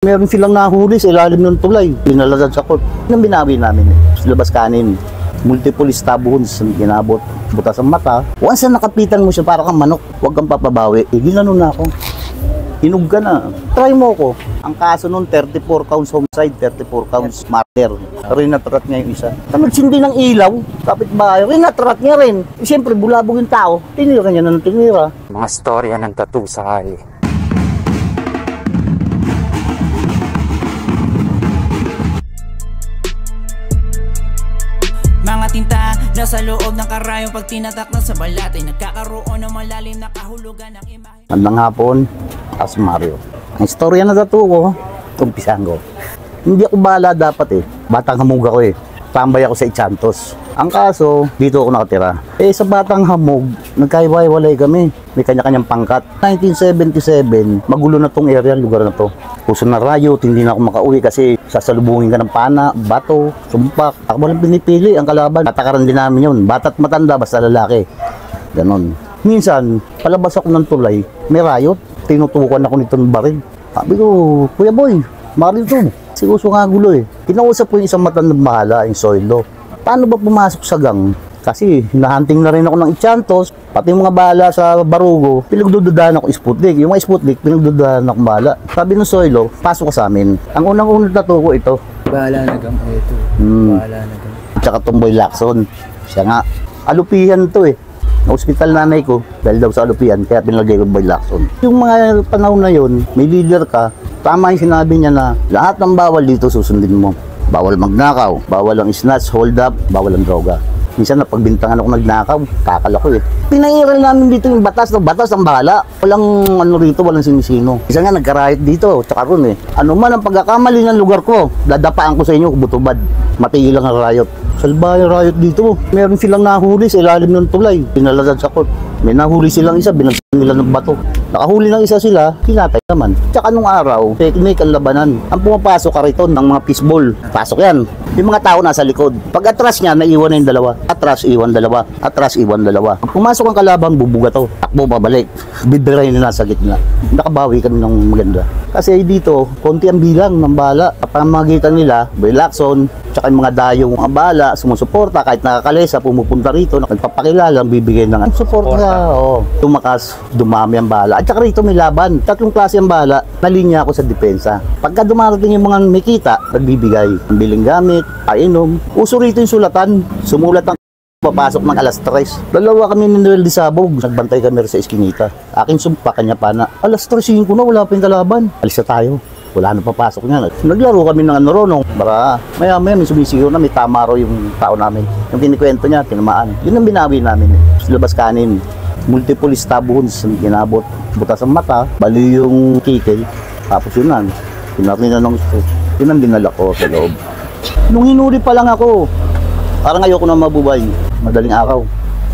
Meron silang nahuli sa ilalim ng tulay. Pinalagad sa court. Nang binawi namin sa labas kanin. Multiple stab wounds ang ginabot. Butas ang mata. Once na nakapitan mo siya para kang manok, huwag kang papabawi. Ginanon na ako. Hinug ka na. Try mo ko. Ang kaso nun, 34 counts homicide, 34 counts murder. Rinatrat niya yung isa. Nagsindi ng ilaw, kapitbahay, rinatrat niya rin. Siyempre, bulabog yung tao. Tinira niya na ng tinira. Mga storya ng tattoo sa kali. Mga tinta nasa loob ng karayong pag tinatak na sa balat ay nagkakaroon ng malalim na kahulugan ng imahe. Andang hapon, as Mario. Ang istorya na tattoo ko, umpisahan ko. Hindi ako bahala dapat Batang hamog ako Tambay ako sa Ichantos. Ang kaso, dito ako nakatira. Sa Batang Hamog, nagkaiwalay kami. May kanya-kanyang pangkat. 1977, magulo na tong area, lugar na to. Puso na riot, hindi na ako makauwi kasi sasalubungin ka ng pana, bato, sumpak. Ako walang pinipili ang kalaban. Tatakaran din namin yun. Bata't matanda, basta lalaki. Ganon. Minsan, palabas ako ng tulay, may riot. Tinutukan ako nitong baril. Sabi ko, Kuya Boy, Mario to. Siguso nga gulo Kinausap ko yung isang matandang bahala, yung Soylo. Paano ba pumasok sa gang? Kasi hinahunting na rin ako ng Ichantos, pati yung mga bahala sa Barugo, pinagdududahan ako Sputnik. Yung mga Sputnik, pinagdududahan ako bahala. Sabi ng Soylo, pasok ka sa amin. Ang unang-unang tattoo ko ito. Bahala na gang ito. Bahala na gang. Tsaka Tomboy Lacson. Siya nga, alupihan to Na-hospital nanay ko, dahil daw sa alupihan, kaya pinalagay ko Boy Lacson. Yung mga panahon na yun, may leader ka, tama yung sinabi niya na lahat ng bawal dito susundin mo. Bawal magnakaw, bawal ang snatch, hold up, bawal ang droga. Minsan napagbintangan ako nagnakaw, kakal ako Pinairal namin dito yung batas ang bahala. Walang rito, walang sinisino. Isa nga nagkarayot dito, tsaka ron Ano man ang pagkakamali ng lugar ko, dadapaan ko sa inyo, butubad. Matigil lang ang riot. Salbahe riot dito. Meron silang nahuli sa ilalim ng tulay. Pinalagad sa court. May nahuli silang isa, binagsan nila ng bato. Nakahuli ng isa sila, kinatay naman. Tsaka nung araw, technique ang labanan. Ang pumapasok ka rito ng mga fishball. Pasok yan. Yung mga tao nasa likod. Pag atras niya, naiwan na yung dalawa. Atras, iwan dalawa. Atras, iwan dalawa. Pag pumasok ang kalaban, bubuga to. Takbo, babalik. Bibiray na nasa gitna. Nakabawi kami ng maganda. Kasi dito, konti ang bilang ng bala. Pamagitan nila, Boy Lacson, tsaka yung mga dayong mga bala, sumusuporta, kahit nakakalesa, pumupunta rito, nagpapakilala, bibigay ng suporta. Tumakas, dumami ang bala. At saka rito may laban. Tatlong klase ang bala, nalinya ako sa depensa. Pagka dumarating yung mga may kita, nagbibigay. Ang biling gamit, painom. Uso rito yung sulatan. Sumulat ang papasok ng alas 3. Dalawa kami ni Noel Di Sabog. Nagbantay kami sa Eskinita. Akin sumpa, kanya pana. Alas 3:05 na, wala pa yung kalaban. Alis na tayo. Wala na papasok niya. Naglaro kami ng ronong. Para maya-maya may sumisiyo na, may tama raw yung tao namin. Yung kinikwento niya, tinamaan. Yun ang binawi namin Sa labas kanin. Multiple stab wounds ang ginabot. Butas ang mata, bali yung kikil. Tapos yun na. Pinarina ng gusto. Yun ang dinala ko sa loob. Nung hinuli pa lang ako, parang ayoko na mabubay. Madaling araw,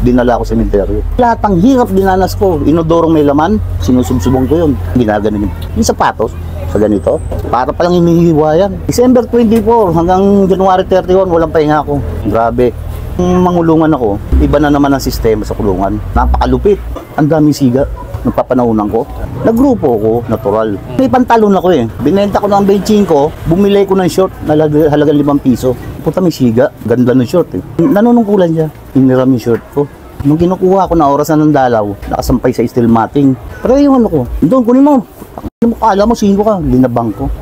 dinala ako sa sementeryo. Lahat ng hirap dinanas ko. Inodorong may laman, sinusubsubong ko yun. Ginaganon yung sapatos. Sa ganito, para palang hinihiwa yan. December 24 hanggang January 31, walang pahinga ako. Grabe. Nung mangulungan ako, iba na naman ang sistema sa kulungan. Napakalupit. Ang daming siga. Nagpapanahunan ko. Naggrupo ko, natural. May pantalon ako Binenta ko ng 25, bumili ko ng short na halagang 5 piso. Puta, may siga. Ganda ng short Nanunungkulan siya. Iniram yung short ko. Nung kinukuha ko na oras na ng dalaw, nakasampay sa steel matting. Pero yung ko, doon kunin mo. Kala mo, sino ka? Linabang ko.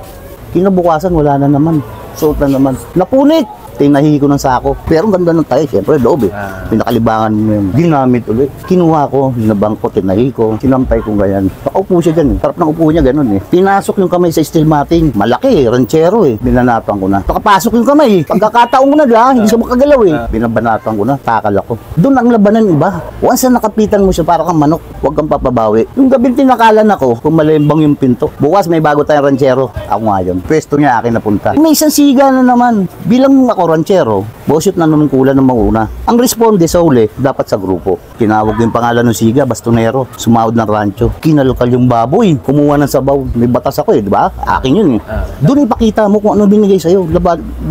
Kinabukasan, wala na naman. Suot na naman. Napunit! Tinahi ko ng sako. Pero ang ganda ng tayo, siyempre, loob Pinakalibangan mo yun. Ginamit ulit. Kinuha ko, linabang ko, tinahi ko. Sinampay ko ganyan. Nakaupo siya dyan Sarap ng upo niya, ganun Pinasok yung kamay sa steel matting. Malaki, ranchero Binanatan ko na. Nakapasok yung kamay. Pagkakataon ko na hindi siya makagalaw Binabanatan ko na. Takal ako. Doon ang labanan iba. Once na nakapitan mo siya, para kang manok. Huwag kang papabawi. Yung gabing tinakalan ako, kung malembang yung pinto. Bukas may bago tayong ranchero. Ako nga yun. Pwesto niya akin napunta. May isang siga na naman. Bilang ako ranchero, bosyot na nanungkulan ng mauna. Ang responde sa uli, dapat sa grupo. Tinawag yung pangalan ng siga, bastonero. Sumahod ng rancho. Kinalukal yung baboy. Kumuha ng sabaw. May batas ako di ba? Akin yun Doon ipakita mo kung ano binigay sa'yo.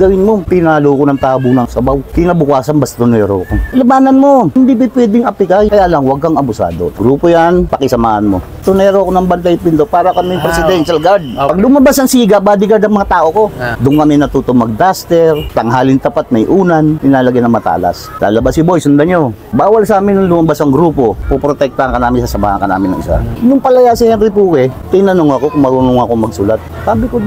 Gawin mo, pinalo ko ng tabo ng sabaw. Kinabukasan, bastonero ko. Labanan mo. Hindi pwedeng apikay. Kaya lang, huwag kang abusado. Grupo yan, pakisamahan mo. Tunero ko ng Bantay Pindo para kami presidential guard. Pag lumabas ang siga, bodyguard ang mga tao ko. Doon kami natuto mag-duster, tanghalin tapat may unan, nilalagyan ng matalas. Lalabas si boy, sundan nyo. Bawal sa amin nung lumabas ang grupo, puprotektahan ka namin, sasamahan ka namin ng isa. Nung palaya si Henry Puke, tinanong ako kung marunong ako magsulat. Sabi ko,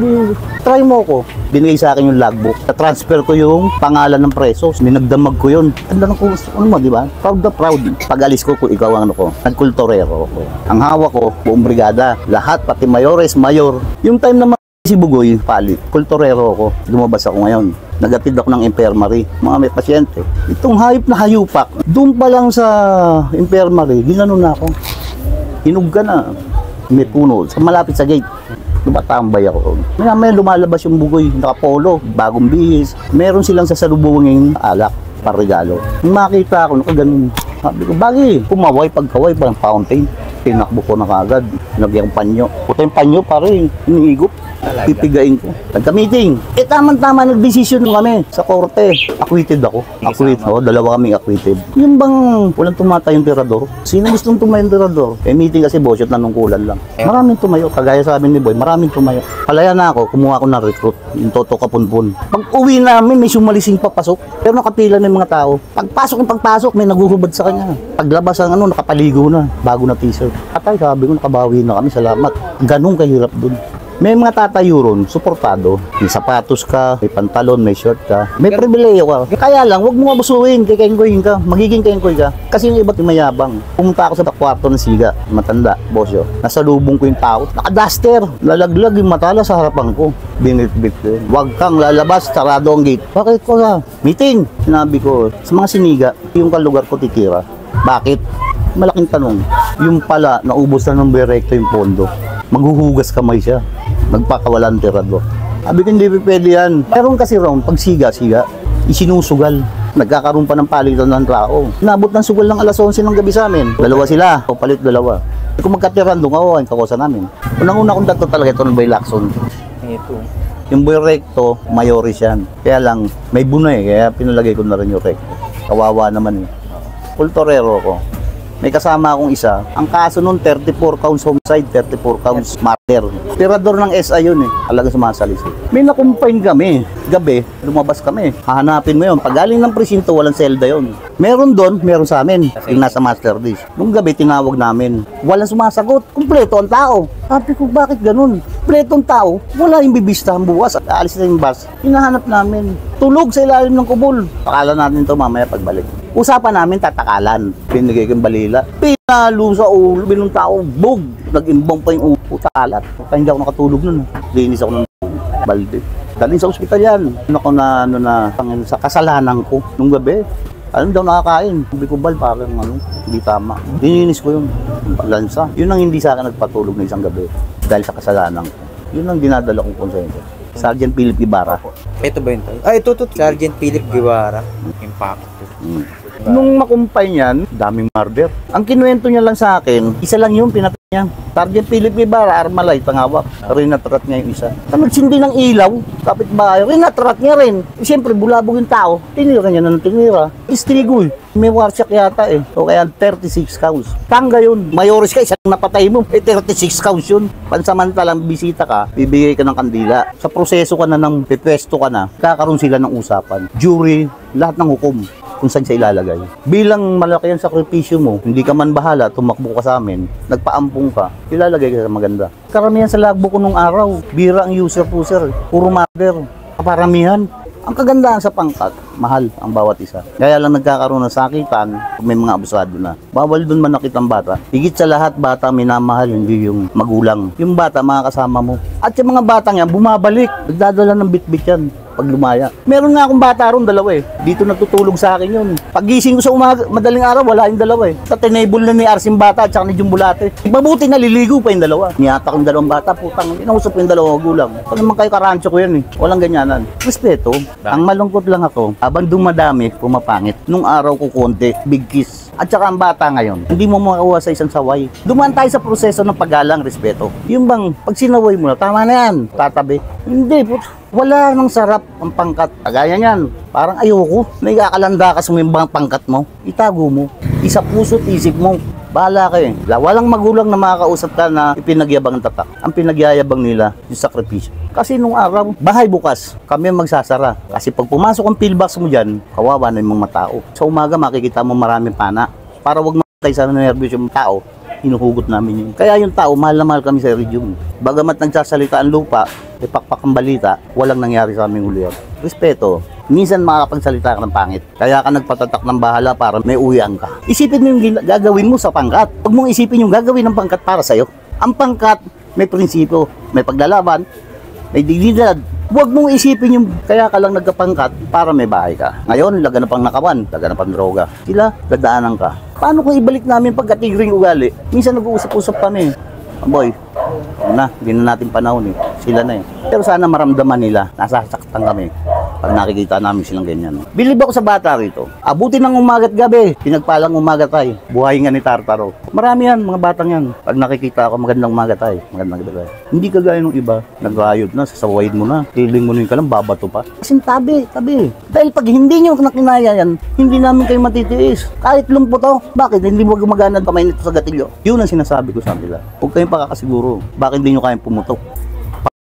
try mo ko. Binigay sa akin yung logbook. Na-transfer ko yung pangalan ng preso. Ninagdamag ko yun. Tanda ko, ano mo, di ba? Proud na proud. Pag alis ko, kung ikaw ang ano ko, nagkulturero ako. Ang hawak ko, buong brigada. Lahat, pati mayores, mayor. Yung time na si Bugoy, pali, kulturero ako. Lumabas ako ngayon. Nagatid ako ng infirmary. Mga may pasyente. Itong hayop na hayupak, doon pa lang sa infirmary, ginanon na ako. Hinug ka na. May puno. Sa malapit sa gate. Lumatambay ako. May lumalabas yung Bugoy, nakapolo, bagong bihis. Meron silang sasalubunging alak, parregalo. Nung makita ako, nakaganon. Sabi ko, bagay, kumaway, pagkaway, parang fountain. Tinakbo ko na kagad. Nagyang panyo. Puta yung panyo, parang iniigop. Pipigain ko. Nagka-meeting. Tama-tama nag-desisyon kami sa korte. Acquitted ako. Acquitted. Oh, dalawa kaming acquitted. Yung bang walang tumatay yung tirador? Sino gustong tumayo yung tirador? Meeting kasi boss, at nanungkulan lang. Maraming tumayo. Kagaya sa amin ni Boy, maraming tumayo. Palaya na ako, kumuha ako ng recruit. Yung Toto Kapunpun. Pag uwi namin, may sumalising papasok. Pero nakapila na yung mga tao. Pagpasok, may naguhubad sa kanya. Paglabas ang nakapaligo na. Bago na t-shirt. Atay, sabi ko, nakabawi na kami. Salamat. Ganun kahirap dun. May mga tatayo ron, suportado. May sapatos ka, may pantalon, may shirt ka. May pribileyo ka. Kaya lang, huwag mo abusuhin, kikengkoyin ka. Magiging kengkoy ka. Kasi yung iba't mayabang. Pumunta ako sa kwarto ng siga, matanda, bosyo. Nasa lubong ko yung tao. Nakaduster. Lalaglag yung matala sa harapan ko. Binitbit ko yun. Huwag kang lalabas, sarado ang gate. Bakit ko ka? Meeting. Sinabi ko, sa mga siniga, yung kalugar ko titira. Bakit? Malaking tanong. Yung pala, naubos na ng direkto yung pondo. Maghuhugas kamay siya. Magpakawalan tirador. Sabi ko, hindi pwede yan. Meron kasi ron, pag siga, isinusugal. Nagkakaroon pa ng palitan ng tao. Nabot ng sugal ng alas 11 ng gabi sa amin. Dalawa sila, o palit dalawa. Kung magkatiran doon, ang kakosa namin. Unang-una kong dato talaga ito ng Boy Lacson. Ito. Yung Boy Recto, mayoris yan. Kaya lang, may bunay, kaya pinalagay ko na rin yung Recto. Kawawa naman eh. Kulturero ko. May kasama akong isa. Ang kaso nun, 34 counts homicide, 34 counts murder. Tirador ng SA yun eh. Talagang sumasalis. May nakumpain kami. Gabi, lumabas kami. Hahanapin mo yun. Pag galing ng presinto, walang selda yun. Meron doon, meron sa amin. Yung nasa master dish. Nung gabi, tinawag namin. Walang sumasagot. Kumpleto ang tao. Sabi ko, bakit ganun? Kumpleto ang tao. Wala yung bibistahan bukas. Aalis na yung bus. Hinahanap namin. Tulog sa ilalim ng kubol. Pakalan natin ito mamaya pagbalik. Usapan namin tatakalan. Pinigay kong balila. Pinalo sa ulo. Binong tao. Bug! Nag-imbang pa yung upo. Talat. Kaya hindi ako nakatulog nun. Linis ako ng balde. Daling sa ospital yan. Ako na, sa kasalanan ko. Nung gabi. Alam daw nakakain. Sabi ko, Bal, parang hindi tama. Dininis ko yun. Lansa. Yun ang hindi sa akin nagpatulog na isang gabi. Dahil sa kasalanan ko. Yun ang dinadala kong konsensya. Sergeant Philip Guevara. Ito ba yun? Ito. Sergeant Philip Guevara. Impact. Nung makumpay niyan, daming murder. Ang kinuwento niya lang sa akin, isa lang yung pinatay niya. Sergeant Philip Guevara, Armalay, pangawak. Rinatrat niya yung isa. Nagsindi ng ilaw, kapit bahay, rinatrat niya rin. Siyempre, bulabog yung tao. Tinira niya na ng tinira. Istigo eh. May warsak yata eh. O kaya 36 counts. Tangga yun. Mayoris ka, isang napatay mo. 36 counts yun. Pansamantalang bisita ka, bibigay ka ng kandila. Sa proseso ka na ng pipwesto ka na, kakaroon sila ng usapan. Jury, lahat ng hukom kung saan siya ilalagay. Bilang malaki ang sakripisyo mo, hindi ka man bahala, tumakbo ka sa amin, nagpaampung ka, ilalagay ka sa maganda. Karamihan sa logbook ko nung araw, bira ang user-puser, puro mother, kaparamihan. Ang kagandahan sa pangkat, mahal ang bawat isa. Kaya lang nagkakaroon ng sakitan, may mga abusado na. Bawal dun manakit ang bata. Higit sa lahat, bata minamahal, hindi yung magulang. Yung bata, mga kasama mo. At yung mga batang yan, bumabalik. Nagdadala ng bit-bit yan pag lumaya. Meron nga akong bata ron, dalawa eh. Dito natutulog sa akin yun. Pagising ko sa umaga, madaling araw, wala yung dalawa eh. Sa tinable na ni Arsim bata at saka ni Jumbulate. Mabuti naliligo pa yung dalawa. Niyatak yung dalawang bata, putang, inausap ko yung dalawang magulang. Pag naman kayo karancho ko yan eh. Walang ganyanan. Respeto. Ang malungkot lang ako, habang dumadami, pumapangit. Nung araw ko konti, big kiss. At saka ang bata ngayon, hindi mo makakuha sa isang saway. Dumaan tayo sa proseso ng paggalang, respeto. Yung bang, pag sinaway mo na, tama na yan, tatabi. Hindi, wala nang sarap ang pangkat. Kagaya niyan, parang ayoko. May kakalanda ka sa mga pangkat mo, itago mo. Isa puso't isip mo. Bahala ka eh. Walang magulang na makakausap ka na ipinagyabang ang tatak. Ang pinagyayabang nila, yung sakripisyo. Kasi nung araw, bahay bukas, kami ang magsasara. Kasi pag pumasok ang pillbox mo dyan, kawawa na yung mga tao. Sa umaga, makikita mo maraming pana. Para wag matay sa nervyos yung tao, hinuhugot namin yun. Kaya yung tao, mahal na mahal kami sa region. Bagamat nagsasalita ang lupa, ipakpak ang balita, walang nangyari sa aming hulihan. Respeto. Minsan makakapagsalita ka ng pangit. Kaya ka nagpatatak ng bahala para may uwian ka. Isipin mo yung gagawin mo sa pangkat. Huwag mong isipin yung gagawin ng pangkat para sa'yo. Ang pangkat, may prinsipyo, may paglalaban, may dignidad. Huwag mong isipin yung kaya ka lang nagkapangkat para may bahay ka. Ngayon, laganap ang nakawan, laganap ang droga. Sila, dadaanan ka. Paano kung ibalik namin pagkatigring ugali? Minsan nag-uusap-usap kami. Boy, hindi na natin panahon eh. Sila na eh. Pero sana maramdaman nila, nasasaktan kami pag nakikita namin silang ganyan. Bilib ako sa bata rito. Abutin ng umaga't gabi. Pinagpalang umagat ay. Buhay nga ni Tartaro. Marami yan, mga batang yan. Pag nakikita ako, magandang umagat ay. Magandang gabi. Hindi kagaya ng iba. Nagrayod na, sasawayin mo na. Tiling mo nun ka lang, babato pa. Kasi tabi. Dahil pag hindi nyo nakinaya yan, hindi namin kayo matitiis. Kahit lumpo to, bakit? Hindi mo gumagana kamay nito sa gatilyo. Yun ang sinasabi ko sa kanila. Huwag kayong pakakasiguro. Bakit hindi nyo kayang pumutok?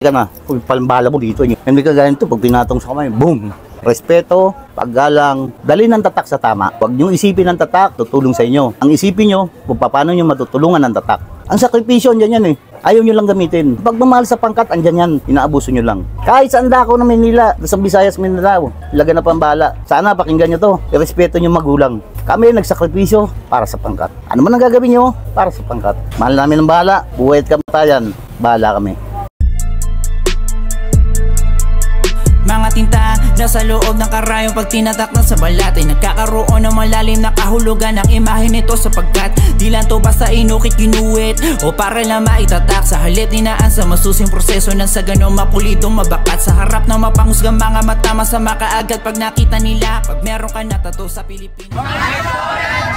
Ka na, kung palambahala mo dito. Hindi kagaya nito, pag tinatong sa kamay, boom! Respeto, paggalang, dali ng tatak sa tama. Huwag nyo isipin ng tatak, tutulong sa inyo. Ang isipin nyo, kung paano nyo matutulungan ng tatak. Ang sakripisyo, andyan yan eh. Ayaw nyo lang gamitin. Pag bumahal sa pangkat, andyan yan. Inaabuso nyo lang. Kahit saan dako ng Manila, sa Visayas, Mindanao, ilagan na pambahala. Sana pakinggan nyo to. Irespeto nyo magulang. Kami nagsakripisyo para sa pangkat. Ano man ang gagawin nyo? Para sa pangkat. Mahal namin ang bahala. Buhay at kamatayan. Bahala kami. Mga tinta nasa loob ng karayong pag tinatak na sa balat ay nagkakaroon ng malalim na kahulugan ang imahe nito sapagkat di lang to basta inukit ginuwit o para lang maitatak sa halit dinaan sa masusing proseso ng sa ganong mapulitong mabakat sa harap ng mapanghusgang mga mata masama kaagad pag nakita nila pag meron ka na tato sa Pilipinas.